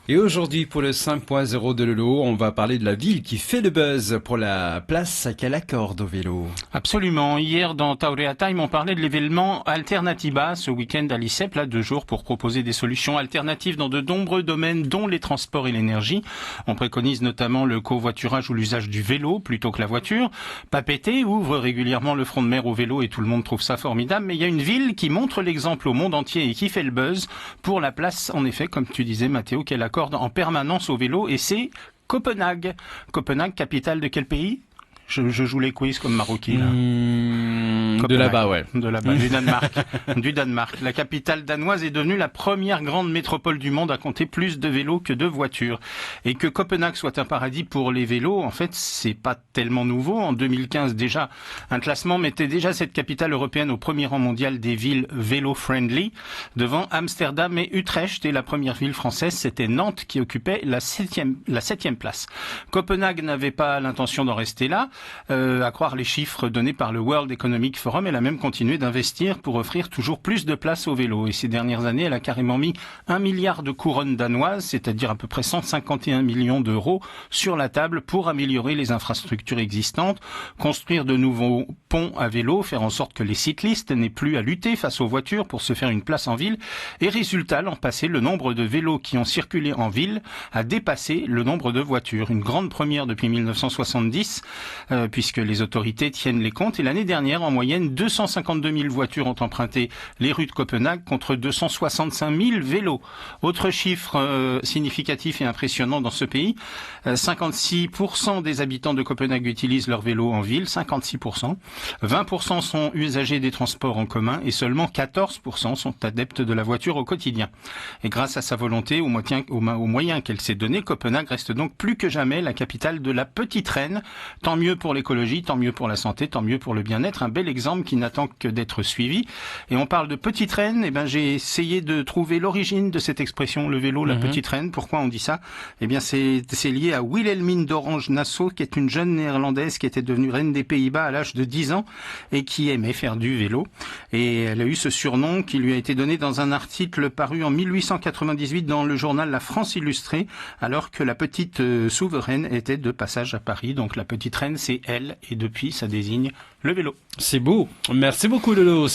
Et aujourd'hui, pour le 5.0 de Lolo, on va parler de la ville qui fait le buzz pour la place qu'elle accorde au vélo. Absolument. Hier, dans Taurea Time, on parlait de l'événement Alternatiba, ce week-end à l'ICEP, là, 2 jours pour proposer des solutions alternatives dans de nombreux domaines, dont les transports et l'énergie. On préconise notamment le covoiturage ou l'usage du vélo plutôt que la voiture. Papété ouvre régulièrement le front de mer au vélo et tout le monde trouve ça formidable. Mais il y a une ville qui montre l'exemple au monde entier et qui fait le buzz pour la place, en effet, comme tu disais, Mathéo, qu'elle accorde en permanence au vélo, et c'est Copenhague. Copenhague, capitale de quel pays ? Je joue les quiz comme Maroki, là. De là-bas, ouais. De là-bas, du Danemark. Du Danemark. La capitale danoise est devenue la première grande métropole du monde à compter plus de vélos que de voitures. Et que Copenhague soit un paradis pour les vélos, en fait, c'est pas tellement nouveau. En 2015, déjà, un classement mettait déjà cette capitale européenne au premier rang mondial des villes vélo-friendly, devant Amsterdam et Utrecht. Et la première ville française, c'était Nantes, qui occupait la septième place. Copenhague n'avait pas l'intention d'en rester là. À croire les chiffres donnés par le World Economic Forum, elle a même continué d'investir pour offrir toujours plus de place au vélo. Et ces dernières années, elle a carrément mis 1 milliard de couronnes danoises, c'est-à-dire à peu près 151 millions d'euros, sur la table pour améliorer les infrastructures existantes, construire de nouveaux ponts à vélo, faire en sorte que les cyclistes n'aient plus à lutter face aux voitures pour se faire une place en ville. Et résultat, l'an passé, le nombre de vélos qui ont circulé en ville a dépassé le nombre de voitures. Une grande première depuis 1970. Puisque les autorités tiennent les comptes. Et l'année dernière, en moyenne, 252 000 voitures ont emprunté les rues de Copenhague contre 265 000 vélos. Autre chiffre significatif et impressionnant dans ce pays, 56% des habitants de Copenhague utilisent leur vélo en ville, 56%. 20% sont usagers des transports en commun et seulement 14% sont adeptes de la voiture au quotidien. Et grâce à sa volonté, aux moyens qu'elle s'est donné, Copenhague reste donc plus que jamais la capitale de la petite reine. Tant mieux pour l'écologie, tant mieux pour la santé, tant mieux pour le bien-être. Un bel exemple qui n'attend que d'être suivi. Et on parle de petite reine. Eh ben, j'ai essayé de trouver l'origine de cette expression, le vélo, la petite reine. Pourquoi on dit ça ? Eh bien, c'est lié à Wilhelmine d'Orange-Nassau, qui est une jeune néerlandaise qui était devenue reine des Pays-Bas à l'âge de 10 ans et qui aimait faire du vélo. Et elle a eu ce surnom qui lui a été donné dans un article paru en 1898 dans le journal La France Illustrée, alors que la petite souveraine était de passage à Paris. Donc la petite reine, c'est elle, et depuis, ça désigne le vélo. C'est beau. Merci beaucoup, Lolo.